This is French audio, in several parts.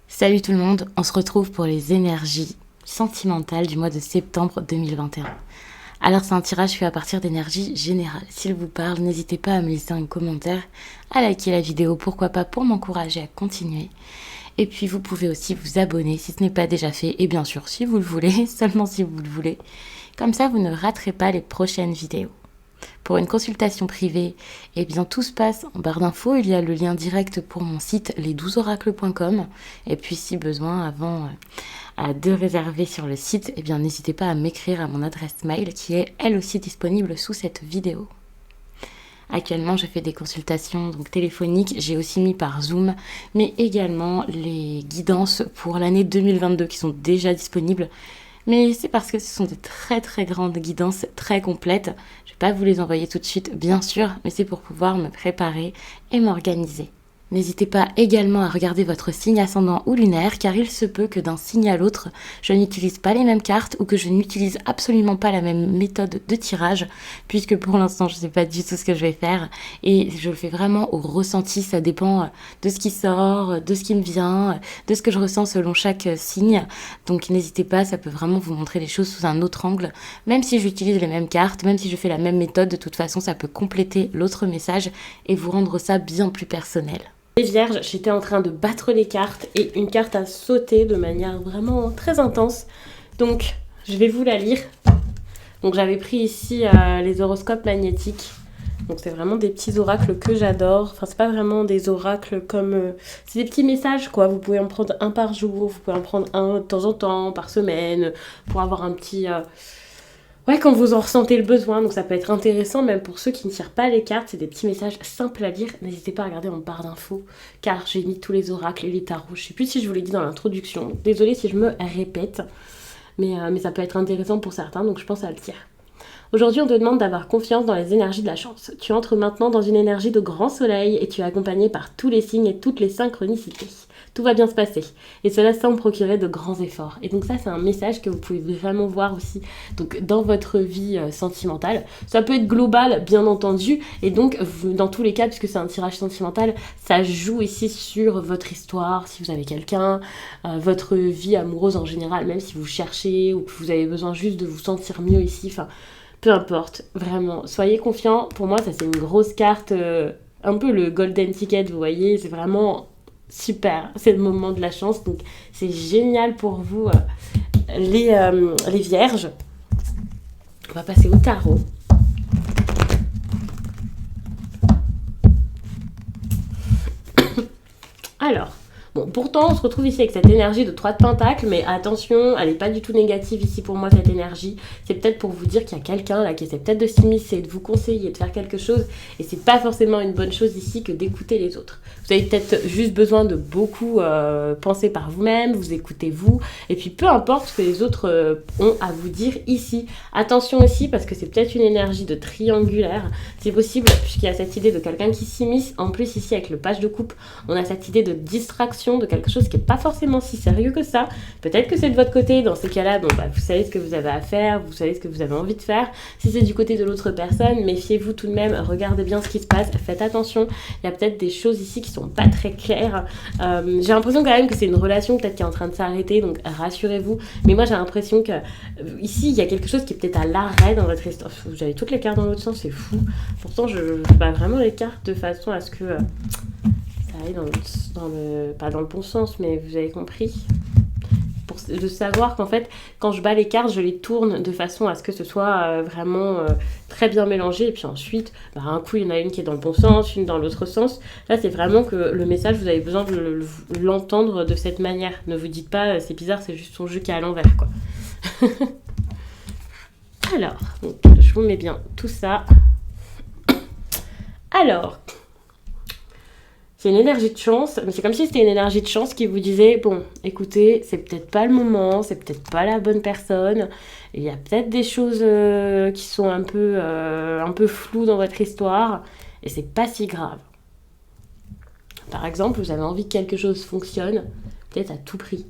Salut tout le monde, on se retrouve pour les énergies sentimentales du mois de septembre 2021. Alors c'est un tirage fait à partir d'énergie générale. S'il vous parle, n'hésitez pas à me laisser un commentaire, à liker la vidéo, pourquoi pas pour m'encourager à continuer. Et puis vous pouvez aussi vous abonner si ce n'est pas déjà fait, et bien sûr si vous le voulez, seulement si vous le voulez. Comme ça vous ne raterez pas les prochaines vidéos. Pour une consultation privée, eh bien tout se passe en barre d'infos, il y a le lien direct pour mon site les12oracles.com. Et puis si besoin, avant de réserver sur le site, eh bien n'hésitez pas à m'écrire à mon adresse mail qui est elle aussi disponible sous cette vidéo. Actuellement, je fais des consultations donc téléphoniques, j'ai aussi mis par Zoom, mais également les guidances pour l'année 2022 qui sont déjà disponibles. Mais c'est parce que ce sont de très très grandes guidances, très complètes. Je ne vais pas vous les envoyer tout de suite, bien sûr, mais c'est pour pouvoir me préparer et m'organiser. N'hésitez pas également à regarder votre signe ascendant ou lunaire, car il se peut que d'un signe à l'autre, je n'utilise pas les mêmes cartes ou que je n'utilise absolument pas la même méthode de tirage, puisque pour l'instant je ne sais pas du tout ce que je vais faire, et je le fais vraiment au ressenti, ça dépend de ce qui sort, de ce qui me vient, de ce que je ressens selon chaque signe, donc n'hésitez pas, ça peut vraiment vous montrer les choses sous un autre angle, même si j'utilise les mêmes cartes, même si je fais la même méthode, de toute façon ça peut compléter l'autre message et vous rendre ça bien plus personnel. Les vierges, j'étais en train de battre les cartes et une carte a sauté de manière vraiment très intense. Donc, je vais vous la lire. Donc, j'avais pris ici les horoscopes magnétiques. Donc, c'est vraiment des petits oracles que j'adore. Enfin, c'est pas vraiment des oracles comme... c'est des petits messages, quoi. Vous pouvez en prendre un par jour, vous pouvez en prendre un de temps en temps, par semaine, pour avoir un petit... Ouais, quand vous en ressentez le besoin, donc ça peut être intéressant même pour ceux qui ne tirent pas les cartes, c'est des petits messages simples à lire. N'hésitez pas à regarder en barre d'infos, car j'ai mis tous les oracles et les tarots. Je sais plus si je vous l'ai dit dans l'introduction, désolée si je me répète, mais ça peut être intéressant pour certains, donc je pense à le dire. Aujourd'hui, on te demande d'avoir confiance dans les énergies de la chance. Tu entres maintenant dans une énergie de grand soleil et tu es accompagné par tous les signes et toutes les synchronicités. Tout va bien se passer. Et cela sans procurer de grands efforts. Et donc ça, c'est un message que vous pouvez vraiment voir aussi donc, dans votre vie sentimentale. Ça peut être global, bien entendu. Et donc, dans tous les cas, puisque c'est un tirage sentimental, ça joue ici sur votre histoire, si vous avez quelqu'un, votre vie amoureuse en général, même si vous cherchez ou que vous avez besoin juste de vous sentir mieux ici. Enfin, peu importe, vraiment. Soyez confiants. Pour moi, ça, c'est une grosse carte, un peu le golden ticket, vous voyez. C'est vraiment... super, c'est le moment de la chance, donc c'est génial pour vous les vierges. On va passer au tarot. Alors, bon, pourtant on se retrouve ici avec cette énergie de 3 de pentacles, mais attention, elle n'est pas du tout négative ici pour moi cette énergie. C'est peut-être pour vous dire qu'il y a quelqu'un là qui essaie peut-être de s'immiscer, de vous conseiller, de faire quelque chose, et c'est pas forcément une bonne chose ici que d'écouter les autres. Vous avez peut-être juste besoin de beaucoup penser par vous-même, vous écoutez vous, et puis peu importe ce que les autres ont à vous dire ici. Attention aussi, parce que c'est peut-être une énergie de triangulaire, c'est possible, puisqu'il y a cette idée de quelqu'un qui s'immisce. En plus ici avec le page de coupe, on a cette idée de distraction, de quelque chose qui n'est pas forcément si sérieux que ça. Peut-être que c'est de votre côté, dans ces cas-là, bon, vous savez ce que vous avez à faire, vous savez ce que vous avez envie de faire. Si c'est du côté de l'autre personne, méfiez-vous tout de même, regardez bien ce qui se passe, faites attention. Il y a peut-être des choses ici qui sont pas très claires. J'ai l'impression quand même que c'est une relation peut-être qui est en train de s'arrêter, donc rassurez-vous. Mais moi j'ai l'impression que ici il y a quelque chose qui est peut-être à l'arrêt dans votre histoire. Vous avez toutes les cartes dans l'autre sens, c'est fou. Pourtant je bats vraiment les cartes de façon à ce que ça aille pas dans le bon sens, mais vous avez compris. De savoir qu'en fait, quand je bats les cartes, je les tourne de façon à ce que ce soit vraiment très bien mélangé. Et puis ensuite, un coup, il y en a une qui est dans le bon sens, une dans l'autre sens. Là, c'est vraiment que le message, vous avez besoin de l'entendre de cette manière. Ne vous dites pas, c'est bizarre, c'est juste son jeu qui est à l'envers, quoi. Alors, donc, je vous mets bien tout ça. Alors... c'est une énergie de chance, mais c'est comme si c'était une énergie de chance qui vous disait, bon, écoutez, c'est peut-être pas le moment, c'est peut-être pas la bonne personne, il y a peut-être des choses qui sont un peu floues dans votre histoire, et c'est pas si grave. Par exemple, vous avez envie que quelque chose fonctionne, peut-être à tout prix.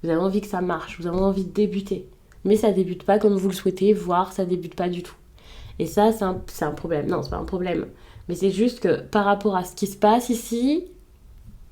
Vous avez envie que ça marche, vous avez envie de débuter, mais ça débute pas comme vous le souhaitez, voire ça débute pas du tout. Et ça, c'est un problème. Non, c'est pas un problème. Mais c'est juste que par rapport à ce qui se passe ici,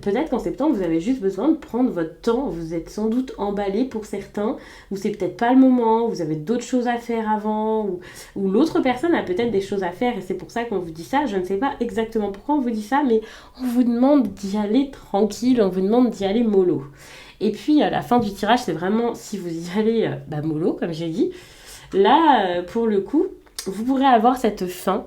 Peut-être qu'en septembre, vous avez juste besoin de prendre votre temps. Vous êtes sans doute emballé pour certains, ou c'est peut-être pas le moment, vous avez d'autres choses à faire avant, ou l'autre personne a peut-être des choses à faire et c'est pour ça qu'on vous dit ça. Je ne sais pas exactement pourquoi on vous dit ça, mais on vous demande d'y aller tranquille, on vous demande d'y aller mollo. Et puis à la fin du tirage, c'est vraiment si vous y allez mollo, comme j'ai dit. Là, pour le coup, vous pourrez avoir cette fin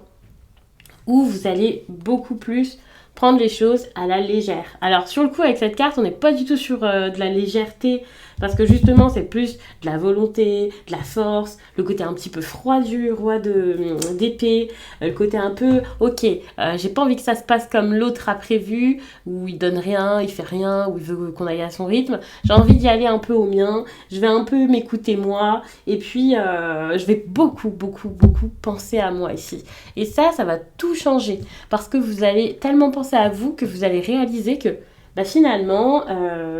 où vous allez beaucoup plus prendre les choses à la légère. Alors sur le coup avec cette carte on n'est pas du tout sur de la légèreté parce que justement c'est plus de la volonté, de la force, le côté un petit peu froid du roi d'épée, le côté un peu ok, j'ai pas envie que ça se passe comme l'autre a prévu, où il donne rien, il fait rien, où il veut qu'on aille à son rythme, j'ai envie d'y aller un peu au mien, je vais un peu m'écouter moi et puis je vais beaucoup penser à moi ici. Et ça va tout changer parce que vous allez tellement penser à vous que vous allez réaliser que finalement,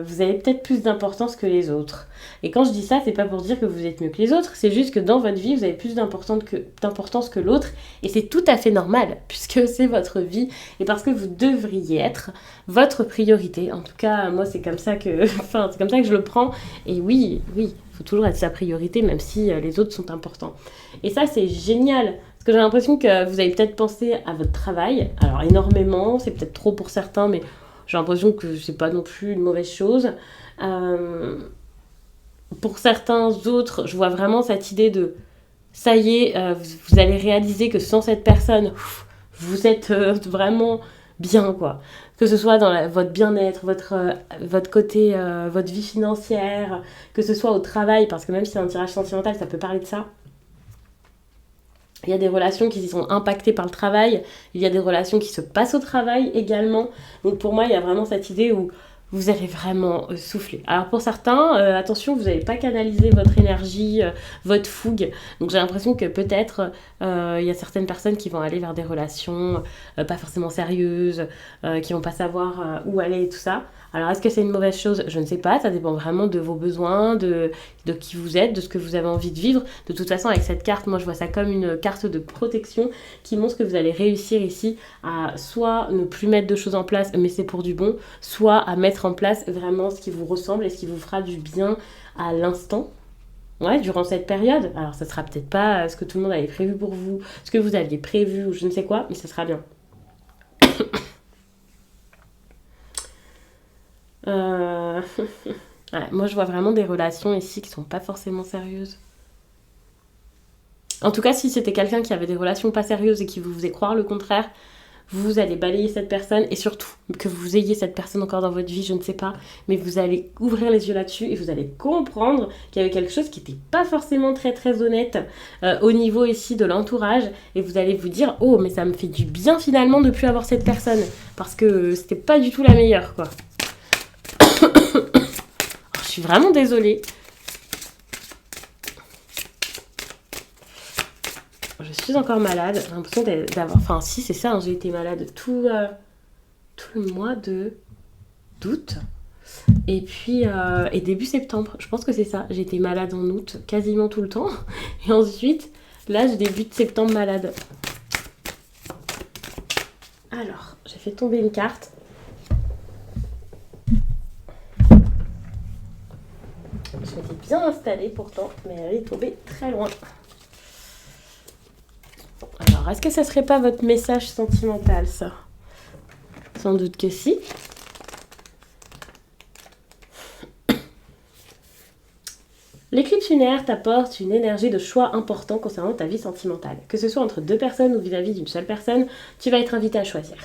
vous avez peut-être plus d'importance que les autres. Et quand je dis ça, c'est pas pour dire que vous êtes mieux que les autres, c'est juste que dans votre vie, vous avez plus d'importance que l'autre, et c'est tout à fait normal, puisque c'est votre vie, et parce que vous devriez être votre priorité. En tout cas, moi, c'est comme ça que, c'est comme ça que je le prends. Et oui, il faut toujours être sa priorité, même si les autres sont importants. Et ça, c'est génial. Parce que j'ai l'impression que vous avez peut-être pensé à votre travail, alors énormément, c'est peut-être trop pour certains, mais j'ai l'impression que c'est pas non plus une mauvaise chose. Pour certains autres, je vois vraiment cette idée de ça y est, vous allez réaliser que sans cette personne, vous êtes vraiment bien, quoi. Que ce soit dans votre bien-être, votre côté, votre vie financière, que ce soit au travail, parce que même si c'est un tirage sentimental, ça peut parler de ça. Il y a des relations qui sont impactées par le travail, il y a des relations qui se passent au travail également. Donc pour moi, il y a vraiment cette idée où vous allez vraiment souffler. Alors pour certains, attention, vous n'allez pas canaliser votre énergie, votre fougue. Donc j'ai l'impression que peut-être il y a certaines personnes qui vont aller vers des relations pas forcément sérieuses, qui vont pas savoir où aller et tout ça. Alors est-ce que c'est une mauvaise chose? Je ne sais pas, ça dépend vraiment de vos besoins, de qui vous êtes, de ce que vous avez envie de vivre. De toute façon, avec cette carte, moi je vois ça comme une carte de protection qui montre que vous allez réussir ici à soit ne plus mettre de choses en place, mais c'est pour du bon, soit à mettre en place vraiment ce qui vous ressemble et ce qui vous fera du bien à l'instant. Ouais, durant cette période. Alors ça sera peut-être pas ce que tout le monde avait prévu pour vous, ce que vous aviez prévu ou je ne sais quoi, mais ça sera bien. Ouais, moi je vois vraiment des relations ici qui sont pas forcément sérieuses. En tout cas, si c'était quelqu'un qui avait des relations pas sérieuses et qui vous faisait croire le contraire, vous allez balayer cette personne et surtout que vous ayez cette personne encore dans votre vie, je ne sais pas, mais vous allez ouvrir les yeux là-dessus et vous allez comprendre qu'il y avait quelque chose qui n'était pas forcément très très honnête au niveau ici de l'entourage et vous allez vous dire oh mais ça me fait du bien finalement de plus avoir cette personne parce que c'était pas du tout la meilleure quoi. Je suis vraiment désolée. Je suis encore malade. J'ai l'impression d'avoir... Enfin, si, c'est ça. Hein, j'ai été malade tout le mois d'août. Et puis, et début septembre. Je pense que c'est ça. J'ai été malade en août quasiment tout le temps. Et ensuite, là, je débute septembre malade. Alors, j'ai fait tomber une carte. Je m'étais bien installée pourtant, mais elle est tombée très loin. Alors, est-ce que ça serait pas votre message sentimental, ça? Sans doute que si. L'éclipse lunaire t'apporte une énergie de choix important concernant ta vie sentimentale. Que ce soit entre deux personnes ou vis-à-vis d'une seule personne, tu vas être invité à choisir.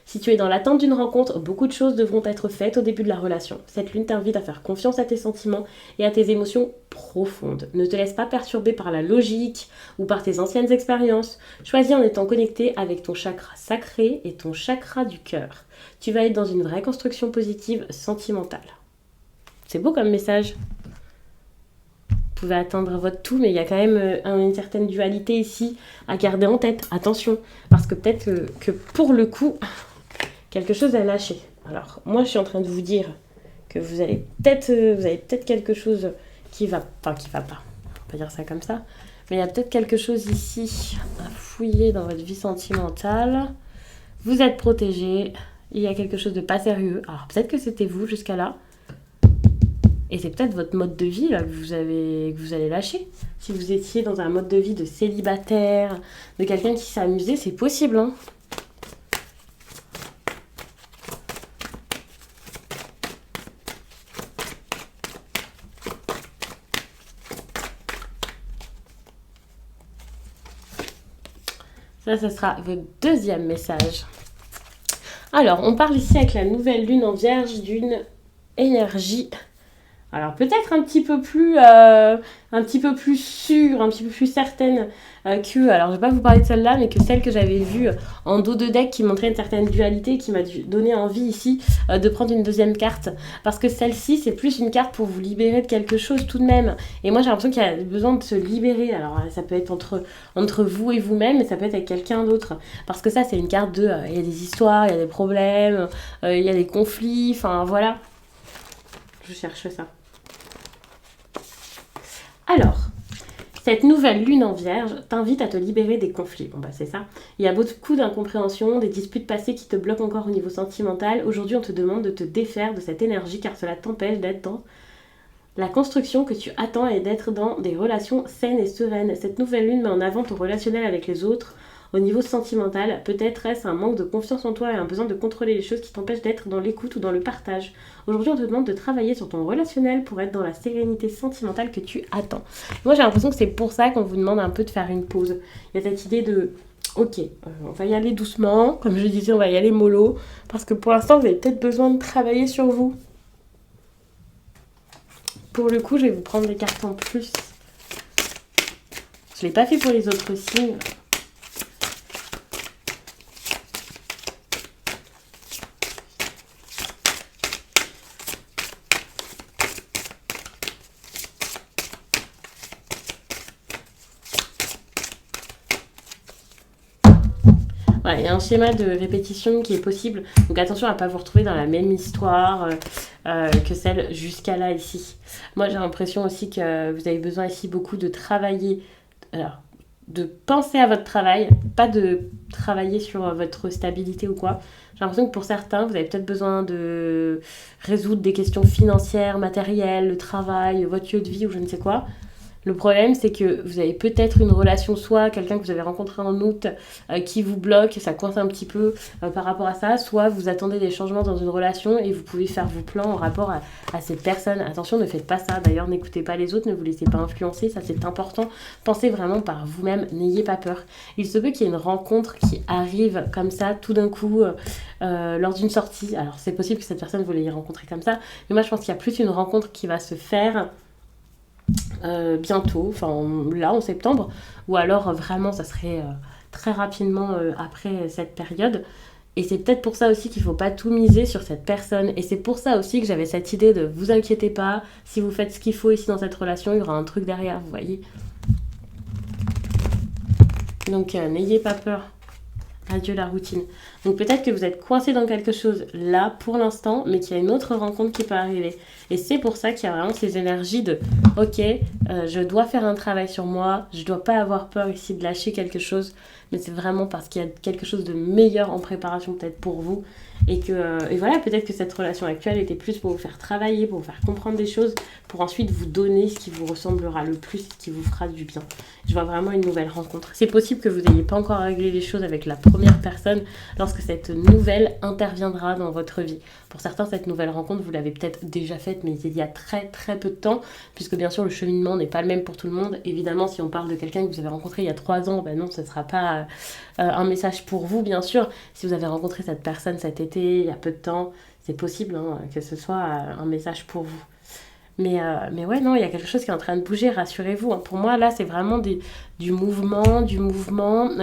Si tu es dans l'attente d'une rencontre, beaucoup de choses devront être faites au début de la relation. Cette lune t'invite à faire confiance à tes sentiments et à tes émotions profondes. Ne te laisse pas perturber par la logique ou par tes anciennes expériences. Choisis en étant connecté avec ton chakra sacré et ton chakra du cœur. Tu vas être dans une vraie construction positive sentimentale. C'est beau comme message. Vous pouvez atteindre votre tout, mais il y a quand même une certaine dualité ici à garder en tête. Attention, parce que peut-être que pour le coup, quelque chose a lâché. Alors, moi, je suis en train de vous dire que vous avez peut-être quelque chose qui va pas. On va dire ça comme ça. Mais il y a peut-être quelque chose ici à fouiller dans votre vie sentimentale. Vous êtes protégé. il y a quelque chose de pas sérieux. Alors peut-être que c'était vous jusqu'à là. Et c'est peut-être votre mode de vie là, que vous allez lâcher. Si vous étiez dans un mode de vie de célibataire, de quelqu'un qui s'amusait, c'est possible. Hein. Ça, ce sera votre deuxième message. Alors, on parle ici avec la nouvelle lune en vierge d'une énergie. Alors peut-être un petit peu plus sûre, un petit peu plus certaine que, alors je vais pas vous parler de celle-là, mais que celle que j'avais vue en dos de deck qui montrait une certaine dualité, qui m'a donné envie ici de prendre une deuxième carte. Parce que celle-ci, c'est plus une carte pour vous libérer de quelque chose tout de même. Et moi j'ai l'impression qu'il y a besoin de se libérer. Alors ça peut être entre vous et vous-même, mais ça peut être avec quelqu'un d'autre. Parce que ça c'est une carte de, il y a des histoires, il y a des problèmes, il y a des conflits, enfin voilà. Je cherche ça. Alors, cette nouvelle lune en vierge t'invite à te libérer des conflits. Bon bah c'est ça. Il y a beaucoup d'incompréhension, des disputes passées qui te bloquent encore au niveau sentimental. Aujourd'hui on te demande de te défaire de cette énergie car cela t'empêche d'être dans la construction que tu attends et d'être dans des relations saines et sereines. Cette nouvelle lune met en avant ton relationnel avec les autres. Au niveau sentimental, peut-être est-ce un manque de confiance en toi et un besoin de contrôler les choses qui t'empêchent d'être dans l'écoute ou dans le partage. Aujourd'hui, on te demande de travailler sur ton relationnel pour être dans la sérénité sentimentale que tu attends. Moi, j'ai l'impression que c'est pour ça qu'on vous demande un peu de faire une pause. Il y a cette idée de ok, on va y aller doucement, comme je disais, on va y aller mollo, parce que pour l'instant, vous avez peut-être besoin de travailler sur vous. Pour le coup, je vais vous prendre des cartes en plus. Je ne l'ai pas fait pour les autres signes. Voilà, il y a un schéma de répétition qui est possible. Donc attention à ne pas vous retrouver dans la même histoire que celle jusqu'à là ici. Moi j'ai l'impression aussi que vous avez besoin ici beaucoup de travailler, alors, de penser à votre travail, pas de travailler sur votre stabilité ou quoi. J'ai l'impression que pour certains, vous avez peut-être besoin de résoudre des questions financières, matérielles, le travail, votre lieu de vie ou je ne sais quoi. Le problème, c'est que vous avez peut-être une relation, soit quelqu'un que vous avez rencontré en août qui vous bloque, ça coince un petit peu par rapport à ça, soit vous attendez des changements dans une relation et vous pouvez faire vos plans en rapport à cette personne. Attention, ne faites pas ça. D'ailleurs, n'écoutez pas les autres, ne vous laissez pas influencer, ça c'est important. Pensez vraiment par vous-même, n'ayez pas peur. Il se peut qu'il y ait une rencontre qui arrive comme ça, tout d'un coup, lors d'une sortie. Alors, c'est possible que cette personne, vous l'ayez rencontrée comme ça, mais moi, je pense qu'il y a plus une rencontre qui va se faire bientôt, enfin là en septembre, ou alors vraiment ça serait très rapidement après cette période. Et c'est peut-être pour ça aussi qu'il ne faut pas tout miser sur cette personne. Et c'est pour ça aussi que j'avais cette idée de vous inquiétez pas, si vous faites ce qu'il faut ici dans cette relation, il y aura un truc derrière, vous voyez. Donc n'ayez pas peur. Adieu la routine. Donc peut-être que vous êtes coincé dans quelque chose là pour l'instant, mais qu'il y a une autre rencontre qui peut arriver. Et c'est pour ça qu'il y a vraiment ces énergies de ok, je dois faire un travail sur moi, je dois pas avoir peur ici de lâcher quelque chose, mais c'est vraiment parce qu'il y a quelque chose de meilleur en préparation peut-être pour vous. Et voilà, peut-être que cette relation actuelle était plus pour vous faire travailler, pour vous faire comprendre des choses, pour ensuite vous donner ce qui vous ressemblera le plus, ce qui vous fera du bien. Je vois vraiment une nouvelle rencontre. C'est possible que vous n'ayez pas encore réglé les choses avec la première personne lorsque cette nouvelle interviendra dans votre vie. Pour certains, cette nouvelle rencontre, vous l'avez peut-être déjà faite, mais il y a très très peu de temps, puisque bien sûr le cheminement n'est pas le même pour tout le monde. Évidemment, si on parle de quelqu'un que vous avez rencontré il y a 3 ans, ben non, ce ne sera pas un message pour vous, bien sûr. Si vous avez rencontré cette personne cet été, il y a peu de temps, c'est possible que ce soit un message pour vous. Mais ouais, non, il y a quelque chose qui est en train de bouger, rassurez-vous. Pour moi, là, c'est vraiment du mouvement.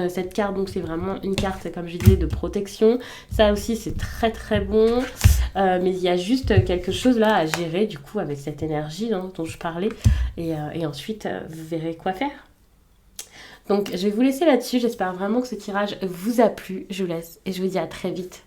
Cette carte, donc, c'est vraiment une carte, comme je disais, de protection. Ça aussi, c'est très, très bon. Mais il y a juste quelque chose là à gérer, du coup, avec cette énergie dont je parlais. Et ensuite, vous verrez quoi faire. Donc, je vais vous laisser là-dessus. J'espère vraiment que ce tirage vous a plu. Je vous laisse et je vous dis à très vite.